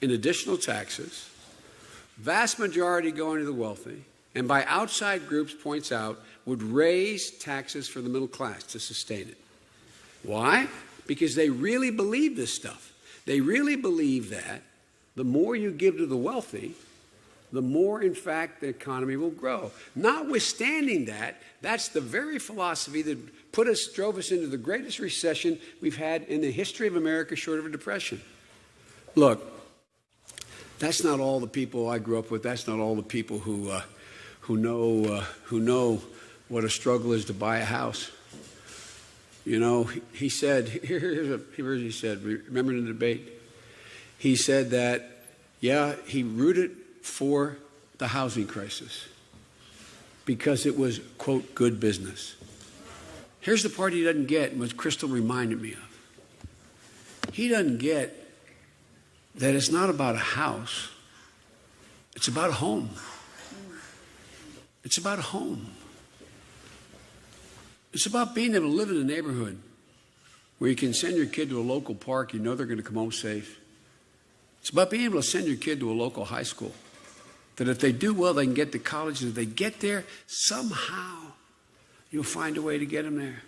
in additional taxes, vast majority going to the wealthy, and by outside groups, points out, would raise taxes for the middle class to sustain it. Why? Because they really believe this stuff. They really believe that the more you give to the wealthy, the more, in fact, the economy will grow. Notwithstanding that, that's the very philosophy that drove us into the greatest recession we've had in the history of America, short of a depression. Look, that's not all the people I grew up with. That's not all the people who know what a struggle is to buy a house. You know, he said, here's what he said, remember in the debate? He said that, yeah, he rooted for the housing crisis because it was, quote, good business. Here's the part he doesn't get, and what Crystal reminded me of. He doesn't get that it's not about a house. It's about a home. It's about a home. It's about being able to live in a neighborhood where you can send your kid to a local park, you know they're going to come home safe. It's about being able to send your kid to a local high school, that if they do well, they can get to college, and if they get there, somehow you'll find a way to get them there.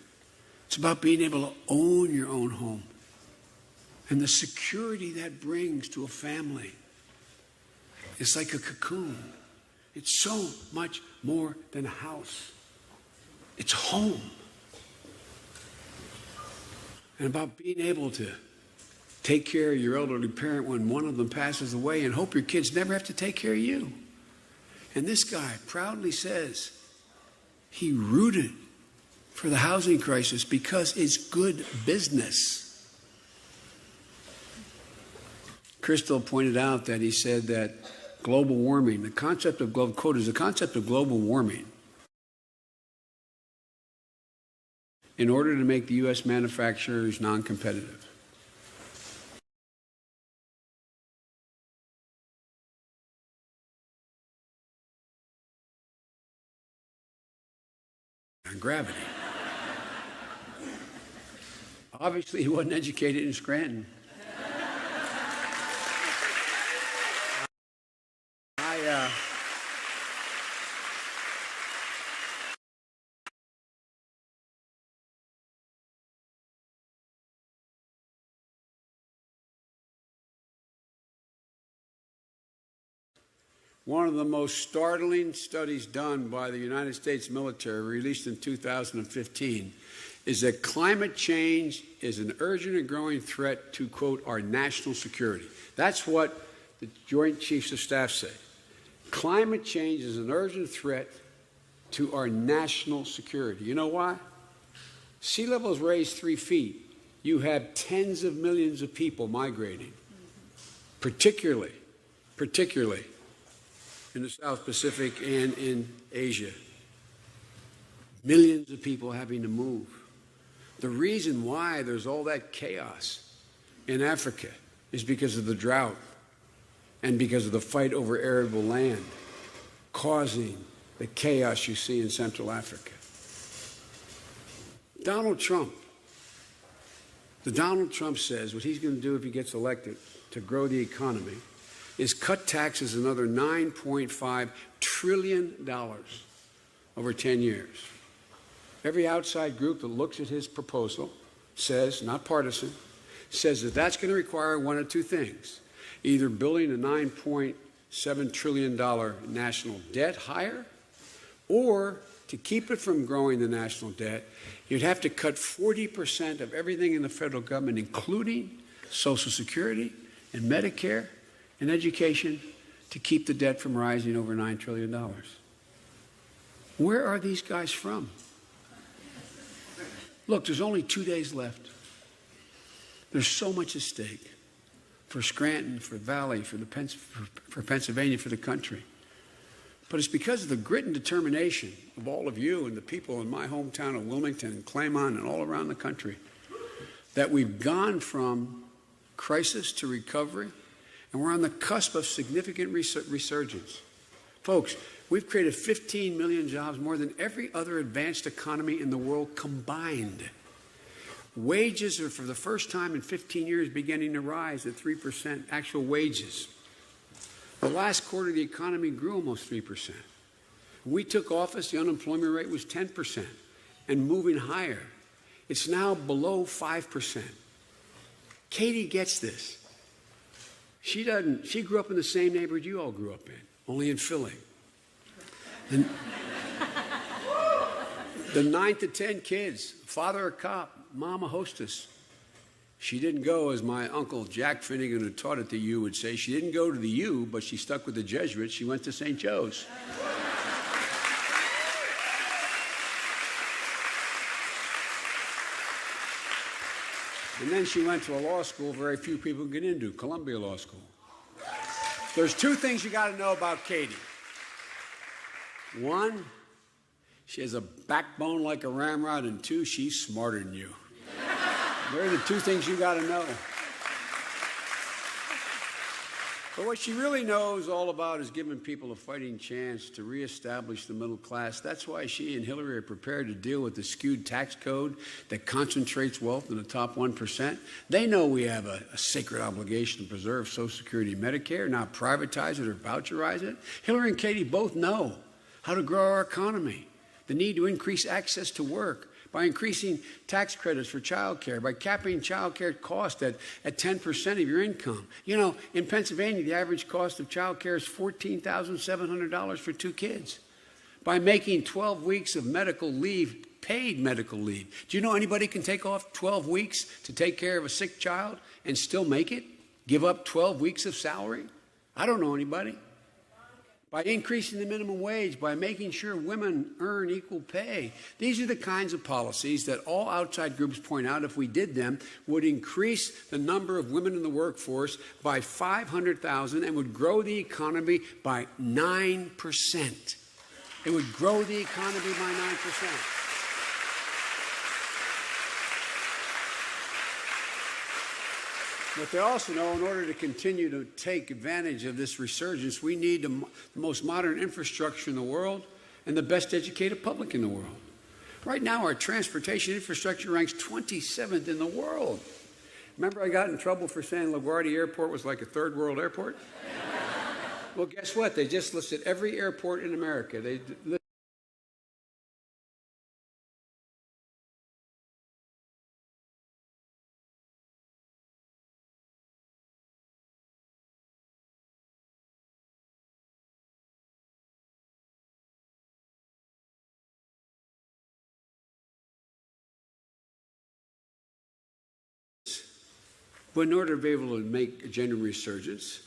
It's about being able to own your own home and the security that brings to a family. It's like a cocoon. It's so much more than a house. It's home. And about being able to take care of your elderly parent when one of them passes away and hope your kids never have to take care of you. And this guy proudly says he rooted for the housing crisis because it's good business. Crystal pointed out that he said that global warming, the concept of global, quote, is the concept of global warming in order to make the U.S. manufacturers non-competitive. And gravity. Obviously, he wasn't educated in Scranton. One of the most startling studies done by the United States military, released in 2015, is that climate change is an urgent and growing threat to, quote, our national security. That's what the Joint Chiefs of Staff say. Climate change is an urgent threat to our national security. You know why? Sea level is raised 3 feet. You have tens of millions of people migrating, particularly in the South Pacific and in Asia. Millions of people having to move. The reason why there's all that chaos in Africa is because of the drought and because of the fight over arable land, causing the chaos you see in Central Africa. Donald Trump says what he's going to do if he gets elected to grow the economy is cut taxes another $9.5 trillion over 10 years. Every outside group that looks at his proposal says, not partisan, says that that's going to require one of two things. Either building a $9.7 trillion national debt higher, or to keep it from growing the national debt, you'd have to cut 40% of everything in the federal government, including Social Security and Medicare and education, to keep the debt from rising over $9 trillion. Where are these guys from? Look, there's only 2 days left. There's so much at stake for Scranton, for the Valley, for Pennsylvania, for the country. But it's because of the grit and determination of all of you and the people in my hometown of Wilmington and Claymont and all around the country that we've gone from crisis to recovery, and we're on the cusp of significant resurgence. Folks, we've created 15 million jobs, more than every other advanced economy in the world combined. Wages are, for the first time in 15 years, beginning to rise at 3%, actual wages. The last quarter, the economy grew almost 3%. When we took office, the unemployment rate was 10% and moving higher. It's now below 5%. Katie gets this. She doesn't. She grew up in the same neighborhood you all grew up in, only in Philly. And the 9 to 10 kids, father a cop, mom a hostess. She didn't go, as my uncle Jack Finnegan, who taught at the U, would say, she didn't go to the U, but she stuck with the Jesuits. She went to St. Joe's. And then she went to a law school very few people get into, Columbia Law School. There's two things you got to know about Katie. One, she has a backbone like a ramrod, and two, she's smarter than you. They're the two things you got to know. But what she really knows all about is giving people a fighting chance to reestablish the middle class. That's why she and Hillary are prepared to deal with the skewed tax code that concentrates wealth in the top 1%. They know we have a sacred obligation to preserve Social Security and Medicare, not privatize it or voucherize it. Hillary and Katie both know how to grow our economy, the need to increase access to work, by increasing tax credits for child care, by capping child care cost at 10% of your income. You know, in Pennsylvania, the average cost of child care is $14,700 for 2 kids. By making 12 weeks of medical leave, paid medical leave. Do you know anybody can take off 12 weeks to take care of a sick child and still make it? Give up 12 weeks of salary? I don't know anybody. By increasing the minimum wage, by making sure women earn equal pay. These are the kinds of policies that all outside groups point out, if we did them, would increase the number of women in the workforce by 500,000 and would grow the economy by 9%. It would grow the economy by 9%. But they also know, in order to continue to take advantage of this resurgence, we need the most modern infrastructure in the world and the best educated public in the world. Right now, our transportation infrastructure ranks 27th in the world. Remember I got in trouble for saying LaGuardia Airport was like a third world airport? Well, guess what? They just listed every airport in America. They But in order to be able to make a genuine resurgence,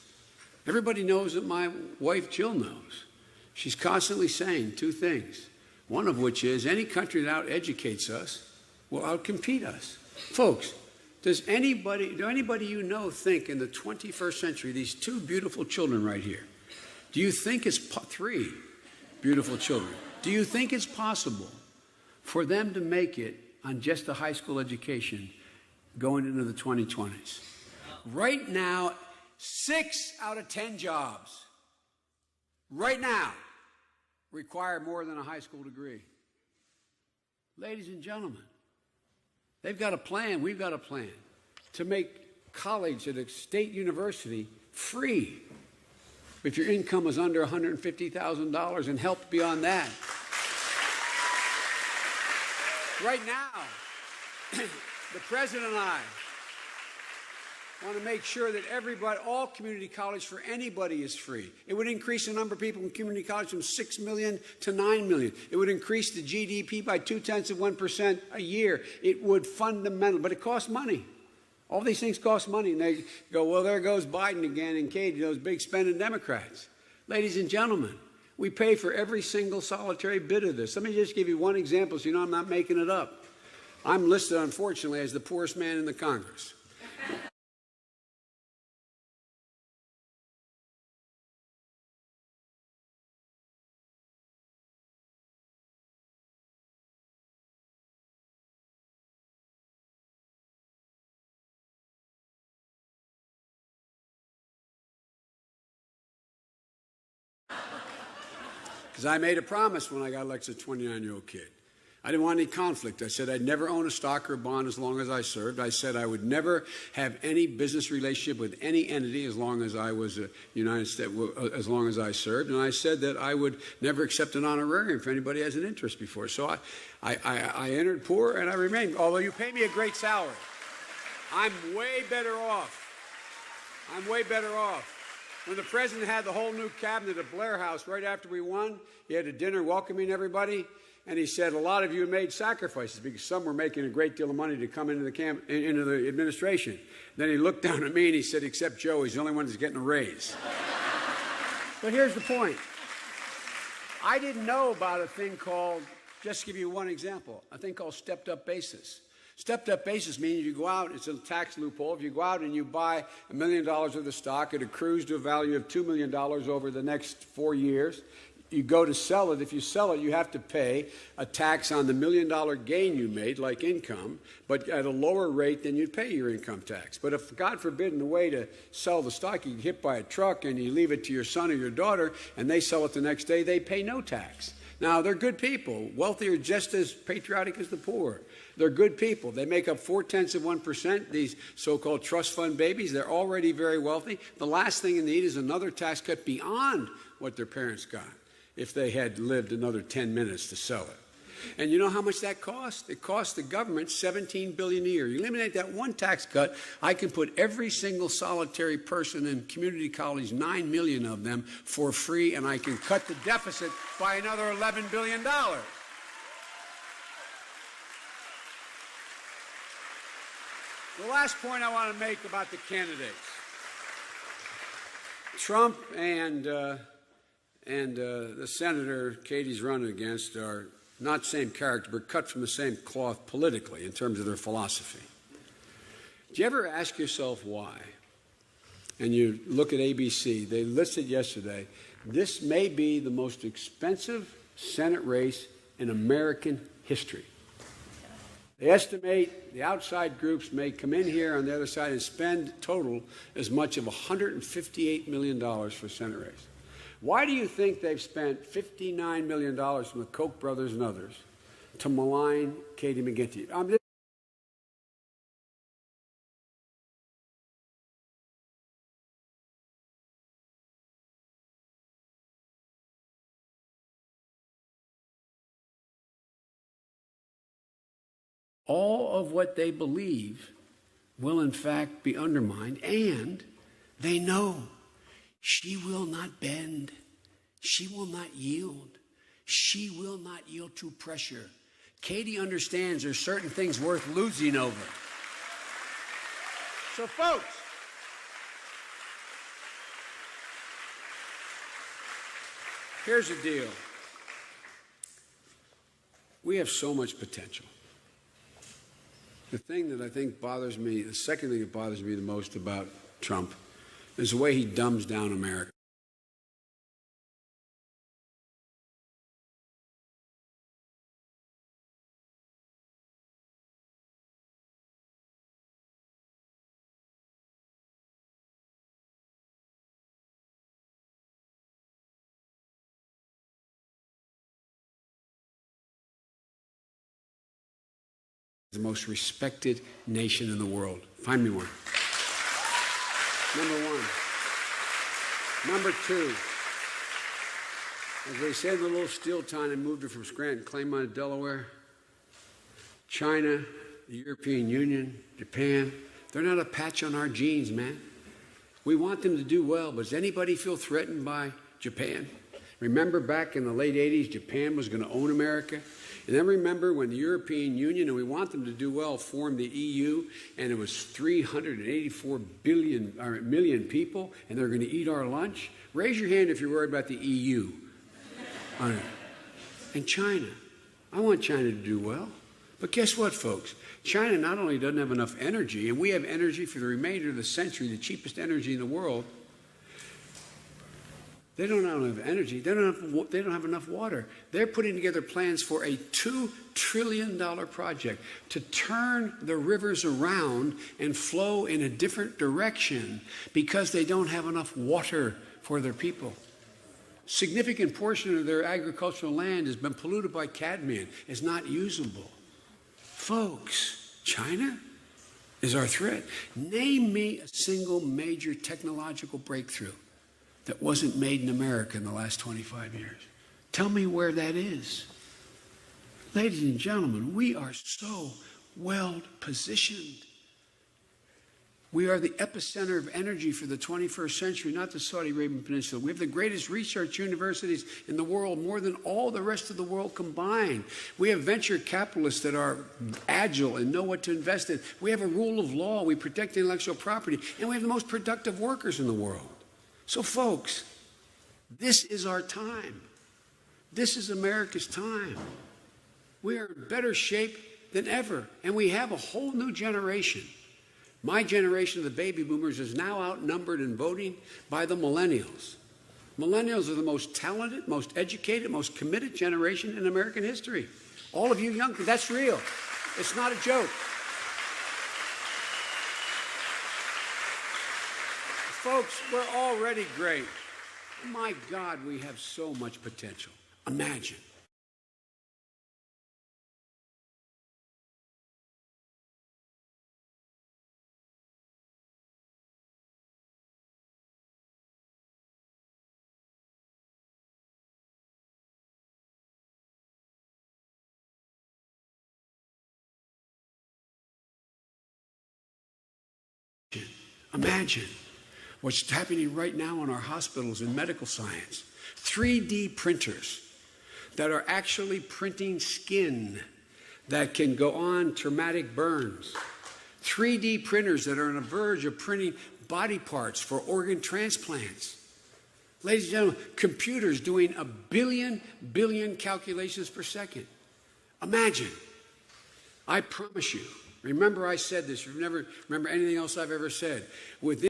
everybody knows that my wife Jill knows. She's constantly saying 2 things, one of which is any country that out-educates us will out-compete us. Folks, do anybody you know think in the 21st century, these 2 beautiful children right here, do you think it's 3 beautiful children, do you think it's possible for them to make it on just a high school education going into the 2020s? Right now, 6 out of 10 jobs right now require more than a high school degree. Ladies and gentlemen, they've got a plan, we've got a plan to make college at a state university free if your income is under $150,000 and help beyond that. Right now, the President and I want to make sure that all community college for anybody is free. It would increase the number of people in community college from 6 million to 9 million. It would increase the GDP by 0.2% a year. It would fundamentally, but it costs money. All these things cost money. And they go, well, there goes Biden again and Katie, those big spending Democrats. Ladies and gentlemen, we pay for every single solitary bit of this. Let me just give you one example so you know I'm not making it up. I'm listed, unfortunately, as the poorest man in the Congress. Because I made a promise when I got elected as a 29-year-old kid. I didn't want any conflict. I said I'd never own a stock or a bond as long as I served. I said I would never have any business relationship with any entity as long as I was a United States, as long as I served. And I said that I would never accept an honorarium if anybody has an interest before. So I entered poor and I remained. Although you pay me a great salary, I'm way better off. I'm way better off. When the president had the whole new cabinet at Blair House right after we won, he had a dinner welcoming everybody. And he said, a lot of you made sacrifices because some were making a great deal of money to come into the administration. Then he looked down at me and he said, except Joe, he's the only one that's getting a raise. But here's the point. I didn't know about a thing called, just to give you one example, a thing called stepped-up basis. Stepped-up basis means you go out, it's a tax loophole. If you go out and you buy $1 million worth of stock, it accrues to a value of $2 million over the next 4 years. You go to sell it. If you sell it, you have to pay a tax on the $1 million gain you made, like income, but at a lower rate than you'd pay your income tax. But if, God forbid, in the way to sell the stock, you get hit by a truck and you leave it to your son or your daughter, and they sell it the next day, they pay no tax. Now, they're good people. Wealthy are just as patriotic as the poor. They're good people. They make up 0.4%, these so-called trust fund babies. They're already very wealthy. The last thing they need is another tax cut beyond what their parents got if they had lived another 10 minutes to sell it. And you know how much that costs? It costs the government $17 billion a year. You eliminate that one tax cut, I can put every single solitary person in community college, 9 million of them, for free, and I can cut the deficit by another $11 billion. The last point I want to make about the candidates. Trump and the senator Katie's running against are not same character, but cut from the same cloth politically in terms of their philosophy. Do you ever ask yourself why? And you look at ABC, they listed yesterday, this may be the most expensive Senate race in American history. They estimate the outside groups may come in here on the other side and spend total as much of $158 million for a Senate race. Why do you think they've spent $59 million from the Koch brothers and others to malign Katie McGinty? All of what they believe will in fact be undermined, and they know she will not bend. She will not yield. She will not yield to pressure. Katie understands there's certain things worth losing over. So, folks, here's the deal. We have so much potential. The thing that I think bothers me, the second thing that bothers me the most about Trump is the way he dumbs down America. The most respected nation in the world. Find me one. Number one. Number two. As they said in the little steel town, I moved her from Scranton, Claymont, Delaware. China, the European Union, Japan, they're not a patch on our genes, man. We want them to do well, but does anybody feel threatened by Japan? Remember back in the late 80s, Japan was going to own America? And then remember when the European Union, and we want them to do well, formed the EU, and it was 384 million people, and they're going to eat our lunch? Raise your hand if you're worried about the EU. And China. I want China to do well. But guess what, folks? China not only doesn't have enough energy, and we have energy for the remainder of the century, the cheapest energy in the world. They don't have energy. They don't have enough water. They're putting together plans for a $2 trillion project to turn the rivers around and flow in a different direction because they don't have enough water for their people. significant portion of their agricultural land has been polluted by cadmium. It's not usable. Folks, China is our threat. Name me a single major technological breakthrough that wasn't made in America in the last 25 years. Tell me where that is. Ladies and gentlemen, we are so well positioned. We are the epicenter of energy for the 21st century, not the Saudi Arabian Peninsula. We have the greatest research universities in the world, more than all the rest of the world combined. We have venture capitalists that are agile and know what to invest in. We have a rule of law. We protect intellectual property. And we have the most productive workers in the world. So, folks, this is our time. This is America's time. We are in better shape than ever. And we have a whole new generation. My generation of the baby boomers is now outnumbered in voting by the millennials. Millennials are the most talented, most educated, most committed generation in American history. All of you young people, that's real. It's not a joke. Folks, we're already great. My God, we have so much potential. Imagine. Imagine what's happening right now in our hospitals in medical science. 3D printers that are actually printing skin that can go on traumatic burns. 3D printers that are on the verge of printing body parts for organ transplants. Ladies and gentlemen, computers doing a billion calculations per second. Imagine. I promise you. Remember I said this. You never remember anything else I've ever said. Within